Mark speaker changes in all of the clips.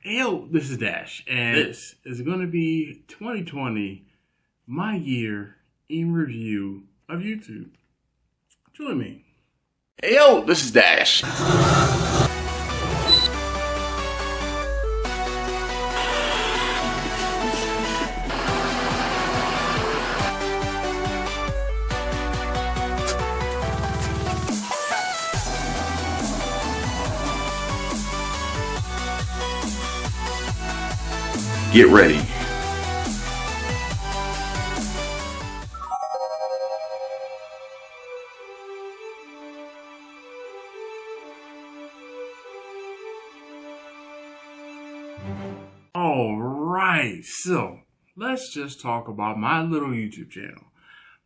Speaker 1: Hey yo, this is Dash, and this is going to be 2020, my year in review of YouTube. Join me.
Speaker 2: Hey yo, this is Dash. Get ready.
Speaker 1: Alright, so let's just talk about my little YouTube channel.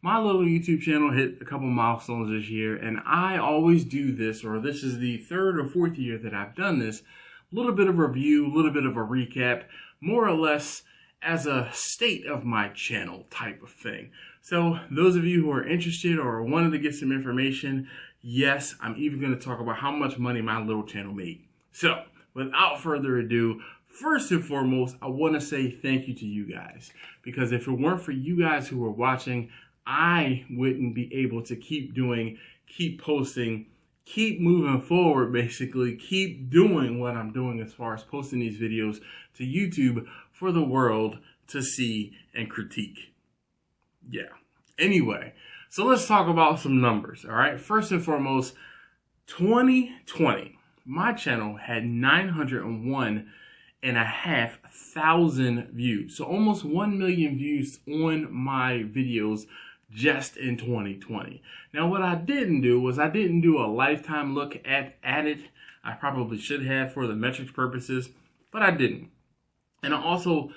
Speaker 1: My little YouTube channel hit a couple milestones this year, and I always do this, or this is the third or fourth year that I've done this. A little bit of review, a little bit of a recap, more or less as a state of my channel type of thing. So those of you who are interested or wanted to get some information, yes, I'm even going to talk about how much money my little channel made. So without further ado, first and foremost, I want to say thank you to you guys, because if it weren't for you guys who were watching, I wouldn't be able to keep posting, keep moving forward, basically, keep doing what I'm doing as far as posting these videos to YouTube for the world to see and critique. Yeah. Anyway, so let's talk about some numbers, all right? First and foremost, 2020, my channel had 901,500 views. So almost 1 million views on my videos just in 2020. Now, what I didn't do was I didn't do a lifetime look at it. I probably should have for the metrics purposes, but I didn't. And also,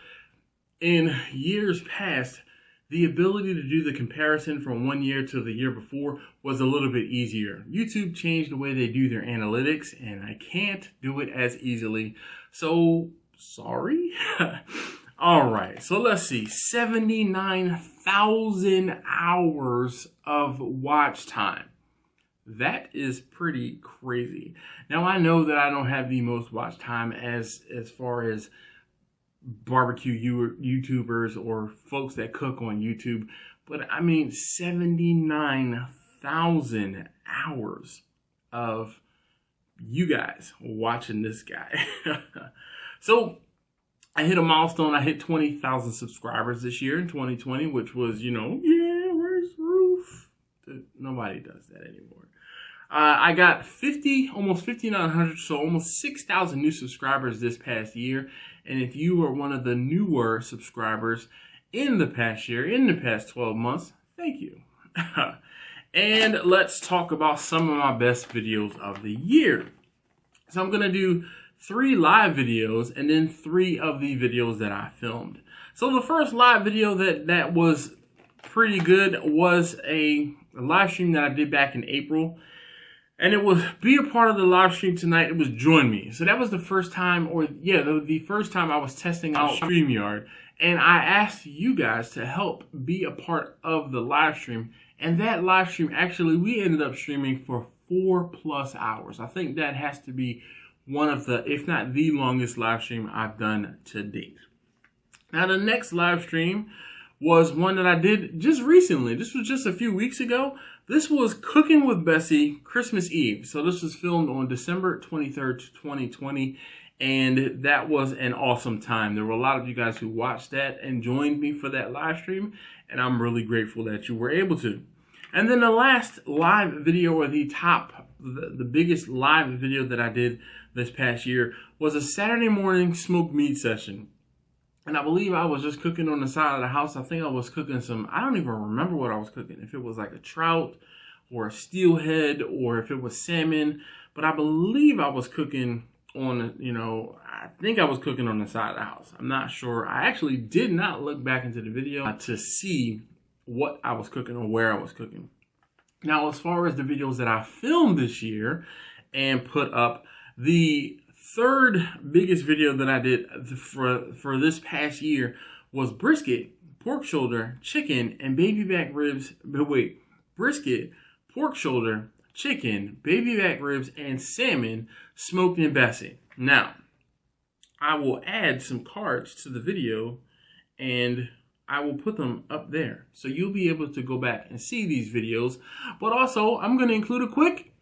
Speaker 1: in years past, the ability to do the comparison from one year to the year before was a little bit easier. YouTube changed the way they do their analytics, and I can't do it as easily. So, sorry. All right, so let's see. 79,000 hours of watch time. That is pretty crazy. Now, I know that I don't have the most watch time as far as barbecue YouTubers or folks that cook on YouTube, but I mean 79,000 hours of you guys watching this guy. So I hit a milestone. I hit 20,000 subscribers this year in 2020, which was, you know, yeah, where's Roof? Nobody does that anymore. I got almost 5,900, so almost 6,000 new subscribers this past year. And if you are one of the newer subscribers in the past year, in the past 12 months, thank you. And let's talk about some of my best videos of the year. So I'm going to do 3 live videos and then 3 of the videos that I filmed. So the first live video that was pretty good was a live stream that I did back in April. And it was be a part of the live stream tonight. It was join me. So that was the first time, the first time I was testing out StreamYard. And I asked you guys to help be a part of the live stream. And that live stream, actually, we ended up streaming for 4+ hours. I think that has to be one of the, if not the longest live stream I've done to date. Now, the next live stream was one that I did just recently. This was just a few weeks ago. This was Cooking with Bessie Christmas Eve. So this was filmed on December 23rd, 2020. And that was an awesome time. There were a lot of you guys who watched that and joined me for that live stream. And I'm really grateful that you were able to. And then the last live video, or the biggest live video that I did this past year, was a Saturday morning smoked meat session. And I believe I was just cooking on the side of the house. I think I was cooking I don't even remember what I was cooking. If it was like a trout or a steelhead or if it was salmon. But I believe I was cooking on, I think I was cooking on the side of the house. I'm not sure. I actually did not look back into the video to see what I was cooking or where I was cooking. Now, as far as the videos that I filmed this year and put up, the third biggest video that I did for this past year was brisket, pork shoulder, chicken, and baby back ribs. But wait, brisket, pork shoulder, chicken, baby back ribs, and salmon smoked in Bessie. Now, I will add some cards to the video and I will put them up there. So you'll be able to go back and see these videos. But also, I'm going to include a quick...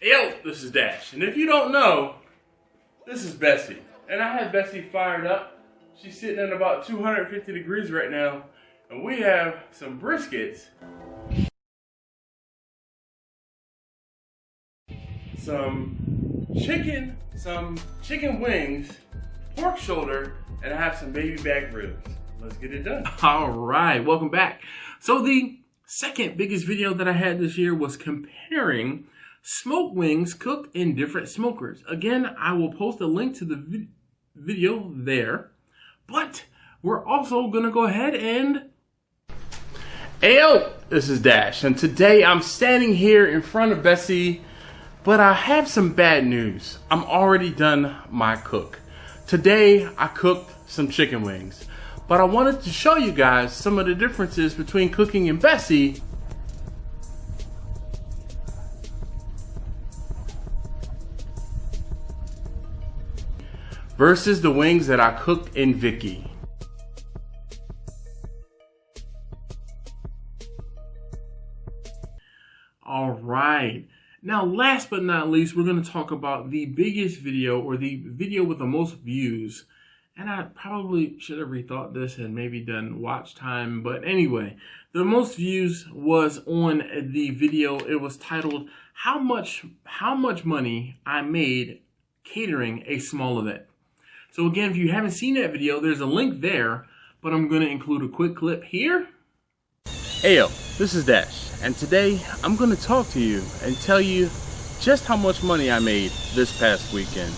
Speaker 1: Yo, this is Dash. And if you don't know, this is Bessie. And I have Bessie fired up. She's sitting at about 250 degrees right now. And we have some briskets, some chicken wings, pork shoulder, and I have some baby back ribs. Let's get it done. All right, welcome back. So the second biggest video that I had this year was comparing smoked wings cooked in different smokers. Again, I will post a link to the video there, but we're also gonna go ahead and... Ayo, this is Dash, and today I'm standing here in front of Bessie, but I have some bad news. I'm already done my cook. Today, I cooked some chicken wings, but I wanted to show you guys some of the differences between cooking in Bessie versus the wings that I cooked in Vicky. All right. Now, last but not least, we're going to talk about the biggest video, or the video with the most views. And I probably should have rethought this and maybe done watch time. But anyway, the most views was on the video. It was titled, How much money I made catering a small event. So again, if you haven't seen that video, there's a link there, but I'm going to include a quick clip here. Ayo, this is Dash, and today I'm going to talk to you and tell you just how much money I made this past weekend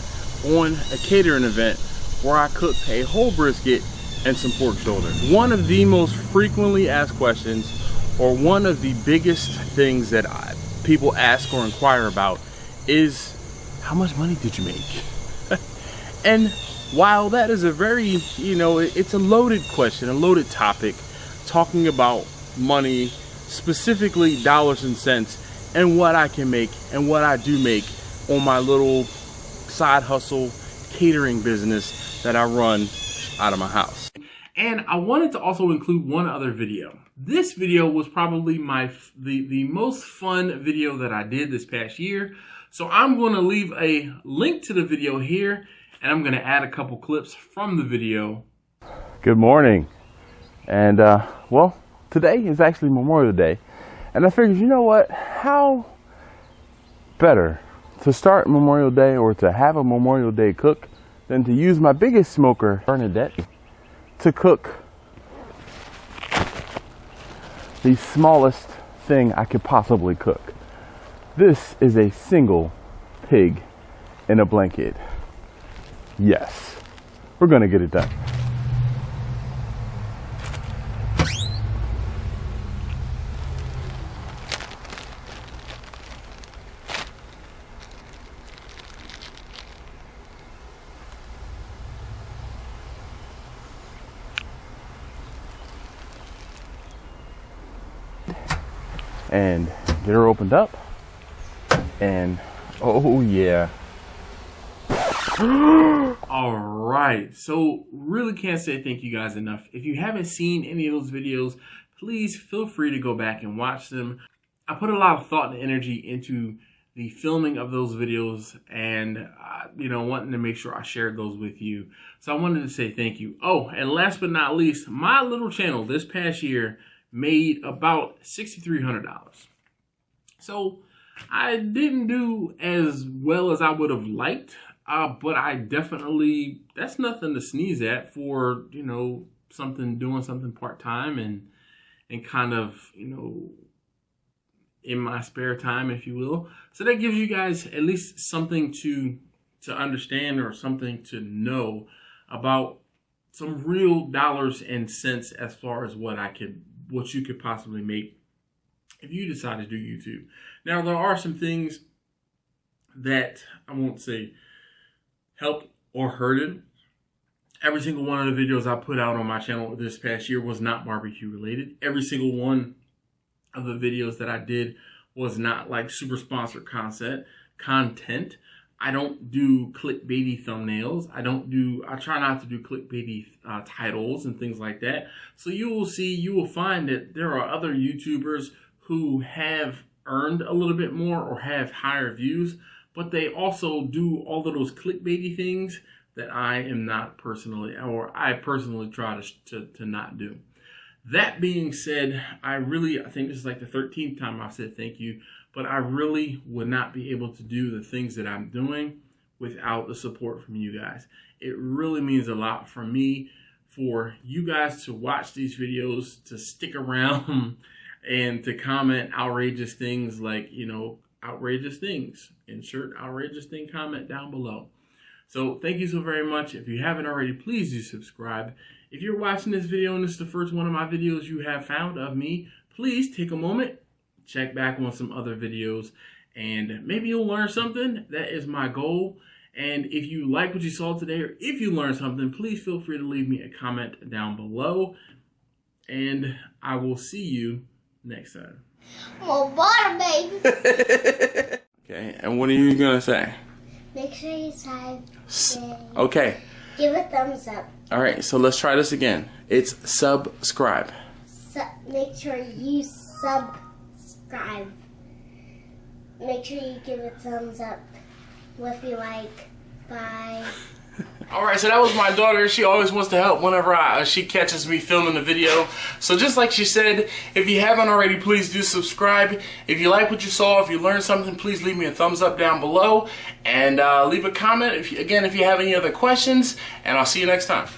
Speaker 1: on a catering event where I cooked a whole brisket and some pork shoulder. One of the most frequently asked questions, or one of the biggest things that people ask or inquire about, is how much money did you make? And while that is a very, it's a loaded question, a loaded topic, talking about money, specifically dollars and cents, and what I can make and what I do make on my little side hustle catering business that I run out of my house. And I wanted to also include one other video. This video was probably the most fun video that I did this past year. So I'm going to leave a link to the video here, and I'm going to add a couple clips from the video.
Speaker 3: Good morning. And well, today is actually Memorial Day. And I figured, you know what? How better to start Memorial Day, or to have a Memorial Day cook, than to use my biggest smoker, Bernadette, to cook the smallest thing I could possibly cook. This is a single pig in a blanket. Yes, we're gonna get it done. And get her opened up, and oh yeah.
Speaker 1: All right, so really can't say thank you guys enough. If you haven't seen any of those videos, please feel free to go back and watch them. I put a lot of thought and energy into the filming of those videos, and wanting to make sure I shared those with you. So I wanted to say thank you. Oh, and last but not least, my little channel this past year made about $6,300. So I didn't do as well as I would have liked, but I definitely, that's nothing to sneeze at for, doing something part-time and kind of, in my spare time, if you will. So that gives you guys at least something to understand, or something to know about some real dollars and cents as far as what you could possibly make if you decide to do YouTube. Now, there are some things that I won't say helped or hurted. Every single one of the videos I put out on my channel this past year was not barbecue related. Every single one of the videos that I did was not like super sponsored content. I don't do clickbaity thumbnails. I try not to do clickbaity titles and things like that. So you will find that there are other YouTubers who have earned a little bit more or have higher views, but they also do all of those clickbaity things that I personally try to not do. That being said, I think this is like the 13th time I've said thank you, but I really would not be able to do the things that I'm doing without the support from you guys. It really means a lot for me, for you guys to watch these videos, to stick around and to comment outrageous things like, outrageous things. Insert outrageous thing comment down below. So thank you so very much. If you haven't already, please do subscribe. If you're watching this video and this is the first one of my videos you have found of me, please take a moment, check back on some other videos, and maybe you'll learn something. That is my goal. And if you like what you saw today, or if you learned something, please feel free to leave me a comment down below. And I will see you next time.
Speaker 4: More water, baby.
Speaker 3: Okay, and what are you gonna say?
Speaker 4: Make sure you subscribe.
Speaker 3: Okay.
Speaker 4: Give a thumbs up.
Speaker 3: All right, so let's try this again. It's subscribe.
Speaker 4: Make sure you subscribe. Make sure you give a thumbs up if you like. Bye.
Speaker 1: All right, so that was my daughter. She always wants to help whenever she catches me filming the video. So just like she said, if you haven't already, please do subscribe. If you like what you saw, if you learned something, please leave me a thumbs up down below. And leave a comment, if you have any other questions. And I'll see you next time.